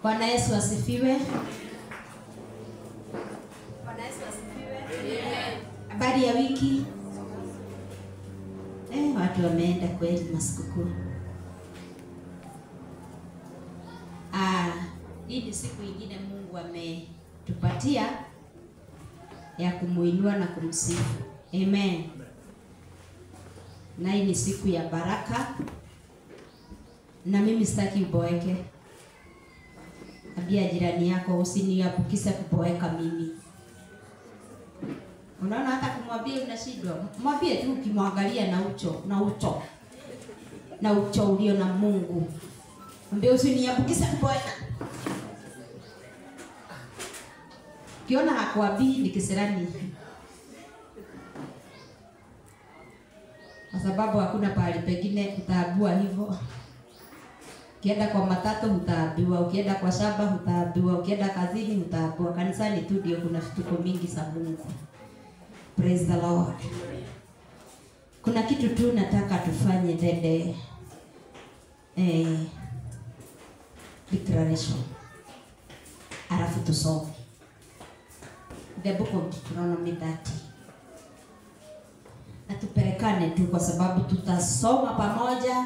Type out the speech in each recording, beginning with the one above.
Bwana Yesu asifiwe. Bwana Yesu asifiwe. Amen. Habari ya wiki? Watu wameenda kweli masikukuu. Hii ni siku nyingine Mungu ametupatia ya kumuinua na kumsifu. Amen. Na hii ni siku ya baraka. Na mimi sitaki uboeke. Ambia jirani yako usiniapukise kuboeka mimi. Unaona hata kumwambia unashindwa. Mwambie tu ukimwangalia na ucho ulio na Mungu. Mwambie usiniapukise kuboeka. Kiona hakuambii ni kisirani. Kwa sababu hakuna pahali pengine utaambiwa hivyo. Ukienda kwa matatu utaambiwa, ukienda kwa shamba utaambiwa, ukienda kazini utaambiwa. Kanisani tu ndio kuna vituko mingi za Mungu. Praise the Lord. Kuna kitu tu nataka tufanye dede declaration. Alafu tusome. The book of Deuteronomy 30. Na tupelekane tu kwa sababu tutasoma pamoja.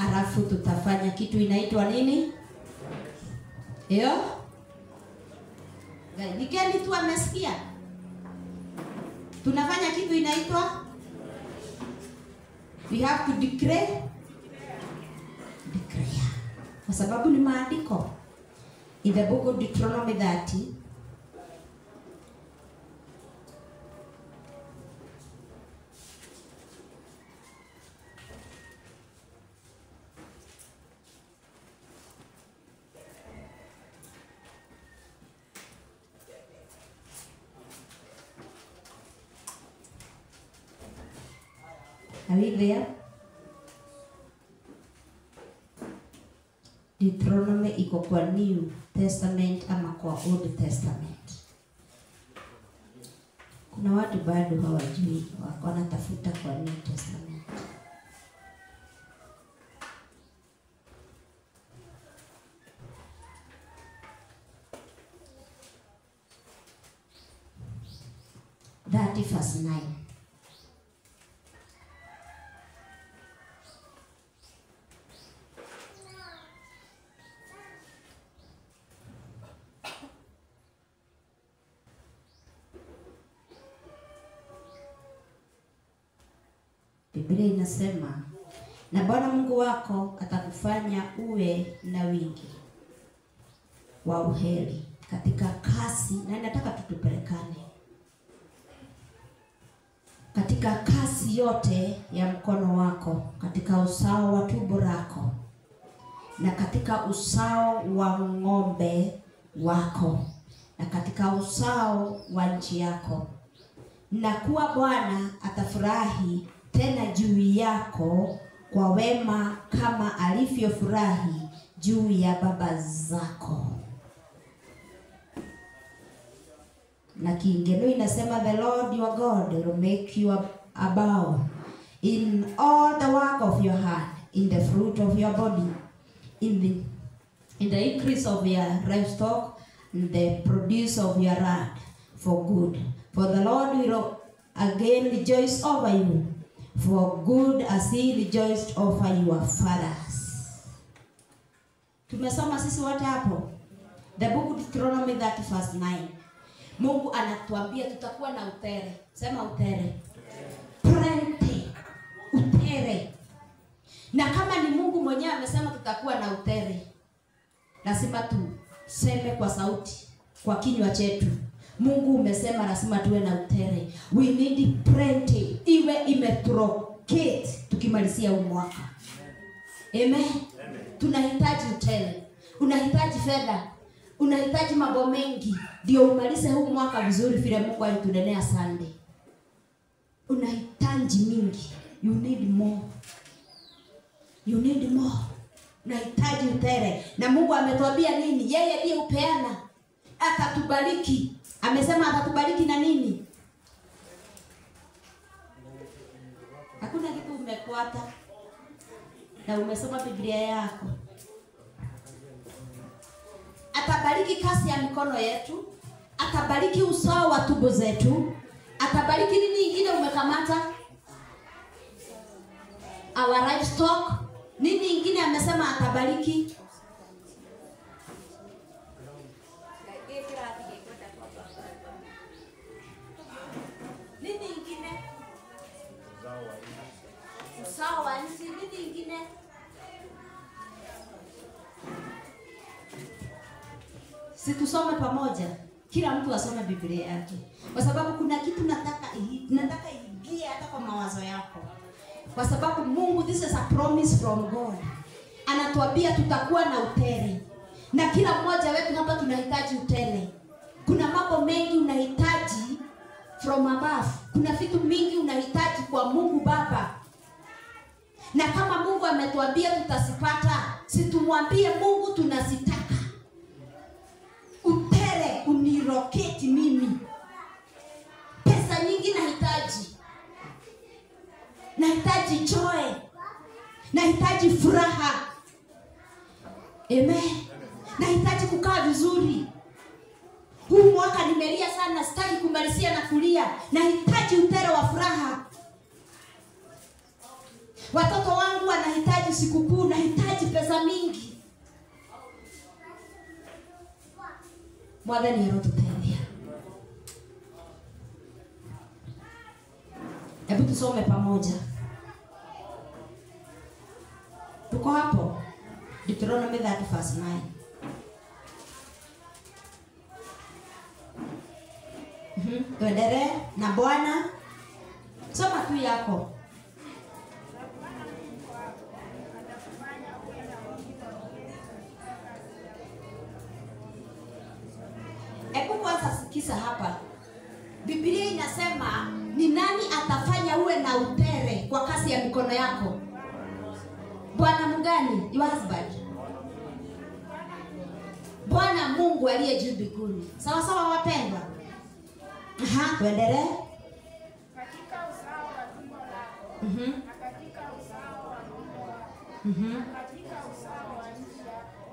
Alafu tutafanya kitu inaitwa nini? Hiyo? Nikeni tu amesikia. Tunafanya kitu inaitwa we have to declare. Kwa sababu ni maandiko. In the book of Deuteronomy 30. Are we there? Deuteronomy iko kwa New Testament ama kwa Old Testament. Kuna watu bado hawajui, wanatafuta kwa New Testament. That is verse 9. Biblia inasema na Bwana Mungu wako atakufanya uwe na wingi wa uheri katika kasi, na nataka tutupelekane katika kasi yote ya mkono wako, katika usao wa tumbo lako, na katika usao wa ng'ombe wako, na katika usao wa nchi yako, na kuwa Bwana atafurahi tena juu yako kwa wema kama alivyofurahi juu ya baba zako. Na Kiingereza inasema the Lord your God will make you abound in all the work of your hand, in the fruit of your body, in the increase of your livestock, in the produce of your land, for good. For the Lord will again rejoice over you, for good as he rejoiced over your fathers. Tumesoma sisi wote hapo. The book of Deuteronomy 30 verse 9. Mungu anatuambia tutakuwa na utere. Sema utere. Plenty. Utere. Na kama ni Mungu mwenyewe amesema tutakuwa na utere, lazima tuseme kwa sauti, kwa kinywa chetu. Mungu umesema lazima tuwe na utere. We need plenty. Iwe imetrocate tukimalizia huu mwaka. Amen. Tunahitaji utere. Unahitaji fedha. Unahitaji mambo mengi ndio umalize huu mwaka vizuri vile Mungu alitunenea Sunday. Unahitaji mingi. You need more. You need more. Unahitaji utere. Na Mungu ametuambia nini? Yeye ndiye upeana. Atatubariki. Amesema atatubariki na nini? Hakuna kitu umekwata. na umesoma Biblia yako. Atabariki kazi ya mikono yetu, atabariki usawa wa tumbo zetu, atabariki nini ingine umekamata? Our livestock. Nini ingine amesema atabariki? Nini ingine? Usawa wa nchi. Nini ingine? Si tusome pamoja. Kila mtu asome Biblia yake. Kwa sababu kuna kitu nataka iingie hata kwa mawazo yako. Kwa sababu Mungu, this is a promise from God. Anatuambia tutakuwa na utele. Na kila mmoja wetu hapa tunahitaji utele. Kuna mambo mengi unahitaji from above. Kuna vitu mingi unahitaji kwa Mungu Baba. Na kama Mungu ametuambia tutasipata, situmwambie Mungu tunasitaka. Utele uniroketi mimi. Pesa nyingi nahitaji. Nahitaji joy. Nahitaji furaha. Amen. Nahitaji kukaa vizuri. Huu mwaka nimelia sana, sitaki kumalizia na kulia. Nahitaji utele wa furaha. Watoto wangu wanahitaji sikukuu, nahitaji pesa mingi. Mwadhani anatutendea. Hebu tusome pamoja. Tuko hapo. Deuteronomy 30:9. Tuendelee na Bwana. Soma tu yako. Hebu kwanza sikiza hapa. Biblia inasema ni nani atafanya uwe na utele kwa kazi ya mikono yako? Bwana mgani? Your husband. Bwana Mungu aliye juu mbinguni. Sawa sawa wapendwa. Tuendelee. Katika usawa wa tumbo lako, na katika usawa wa tumbo wako, na katika usawa wa nchi yako,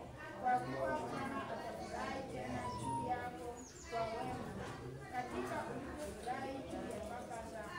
kwa kuwa Bwana atafurahi tena juu yako kwa wema, katika ulivyofurahi juu ya baba zako.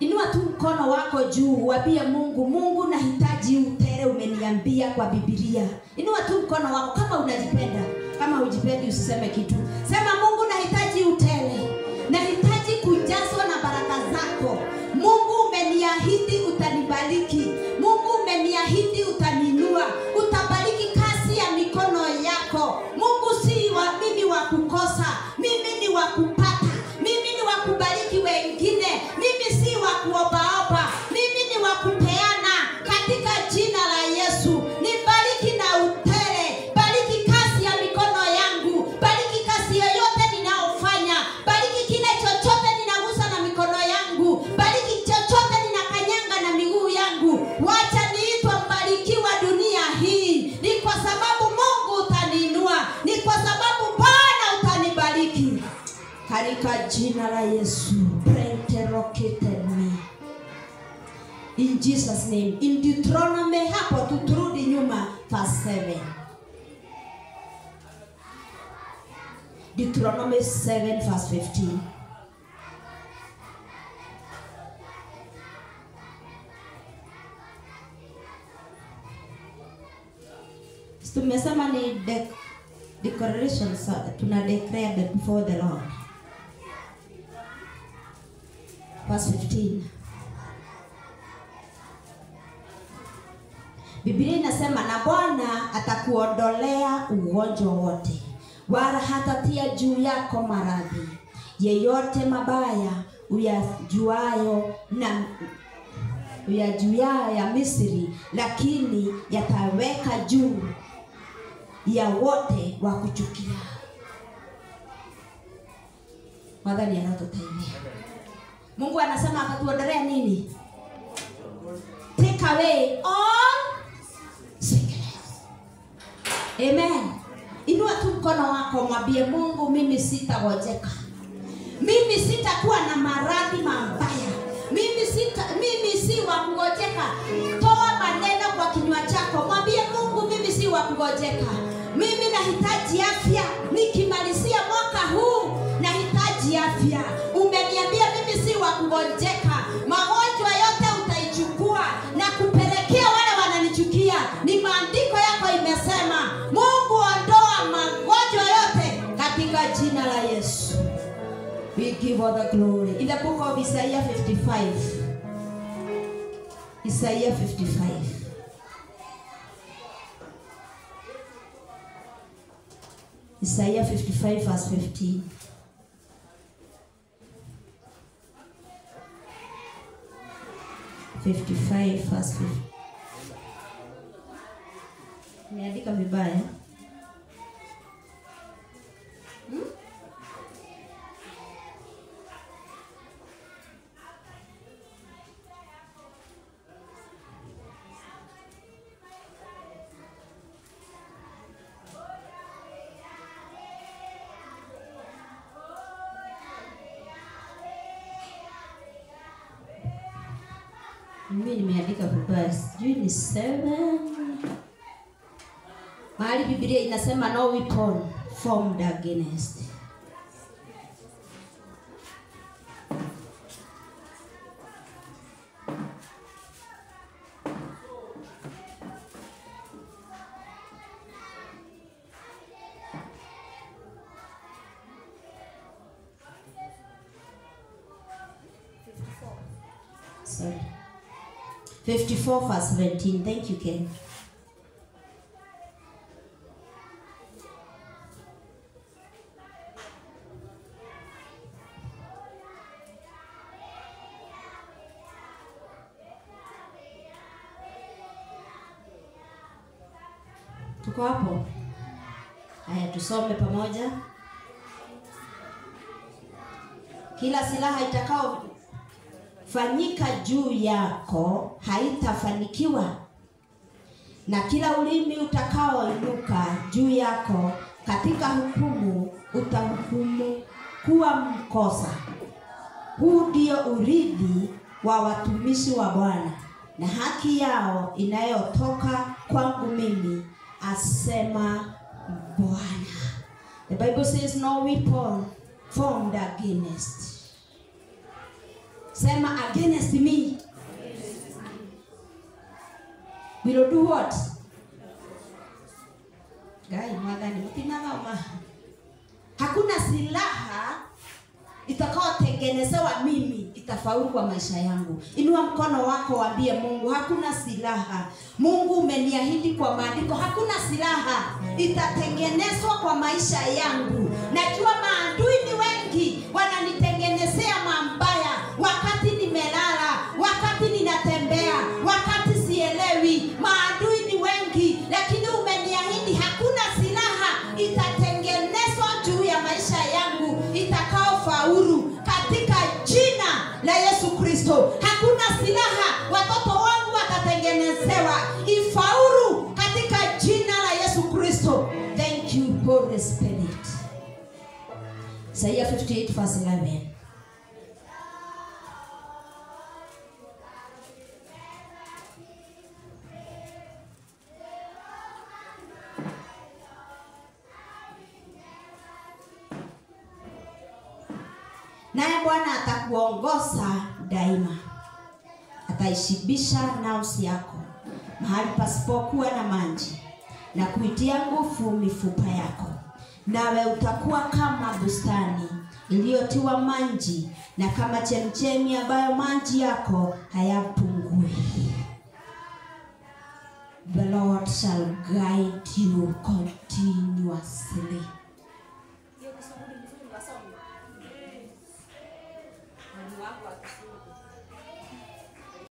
Inua tu mkono wako juu, uambie Mungu, Mungu nahitaji utele umeniambia kwa Biblia. Inua tu mkono wako kama unajipenda. Kama hujipendi usiseme kitu. Sema Mungu nahitaji utele. Nahitaji kujazwa na baraka zako. Mungu umeniahidi utanibariki. Mungu umeniahidi utaninua. Utabariki kazi ya mikono yako. Mungu si wa mimi wa kukosa. Mimi ni wa kupata. Mimi ni wa kubariki wengine. Mimi si wa kuombaomba. Mimi ni wa kupeana katika jina la Yesu. Nibariki na utele. Bariki kazi ya mikono yangu. Bariki kazi yoyote ninaofanya. Bariki kile chochote ninagusa na mikono yangu. Bariki chochote ninakanyanga na miguu yangu. Wacha niitwe mbarikiwa dunia hii. Ni kwa sababu Mungu utaniinua. Ni kwa sababu Bwana utanibariki. Katika jina la Yesu. Me. In Jesus name. In Deuteronomy hapo tuturudi nyuma verse 7. Deuteronomy 7 verse 15. Tumesema ni declarations tuna declare before the Lord. Verse 15. Biblia inasema na Bwana atakuondolea ugonjwa wote, wala hatatia juu yako maradhi yeyote mabaya uyajuayo ya Misri, lakini yataweka juu ya wote wa kuchukia. Madhani yanatutaidia. Mungu anasema atatuondolea nini? Take away all sickness. Amen. Inua tu mkono wako mwambie Mungu, mimi sitagojeka. Mimi sitakuwa na maradhi mabaya. Mimi si wa kugojeka. Toa maneno kwa kugonjeka. Mimi nahitaji afya. Nikimalizia mwaka huu nahitaji afya. Umeniambia mimi si wa kugonjeka. Magonjwa yote utaichukua na kupelekea wale wananichukia. Ni maandiko yako imesema. Mungu ondoa magonjwa yote katika jina la Yesu. We give all the glory. In the book of Isaiah 55. Isaiah 55. Isaiah 55 verse 15. Verse 15. Niandika vibaya. Mimi nimeandika vibaya. Sijui ni 7. Mahali Biblia inasema no weapon formed against. Sorry. 54 verse 17. Thank you, Ken. Tuko hapo? Haya, tusome pamoja. Kila silaha itakao fanyika juu yako haitafanikiwa, na kila ulimi utakaoinuka juu yako katika hukumu utahukumu kuwa mkosa. Huu ndio urithi wa watumishi wa Bwana na haki yao inayotoka kwangu mimi, asema Bwana. The Bible says no weapon formed against. Sema against me. Will do what? Gai madhani mtinaga uma. Hakuna silaha itakayotengenezewa mimi itafaulu kwa maisha yangu. Inua mkono wako waambie Mungu, hakuna silaha. Mungu umeniahidi kwa maandiko, hakuna silaha itatengenezwa kwa maisha yangu. Najua maadui ni wengi wananitengenezea mambaya wakati nimelala, wakati ninatembea, wakati sielewi. Maadui ni wengi, lakini umeniahidi hakuna silaha itatengenezwa juu ya maisha yangu itakao faulu katika jina la Yesu Kristo. Hakuna silaha watoto wangu watatengenezewa ifaulu katika jina la Yesu Kristo. Thank you, Holy Spirit. Isaiah 58 verse 11. Naye Bwana atakuongoza daima, ataishibisha nafsi yako mahali pasipokuwa na maji, na kuitia nguvu mifupa yako. Nawe utakuwa kama bustani iliyotiwa maji, na kama chemchemi ambayo maji yako hayapungui. The Lord shall guide you continuously.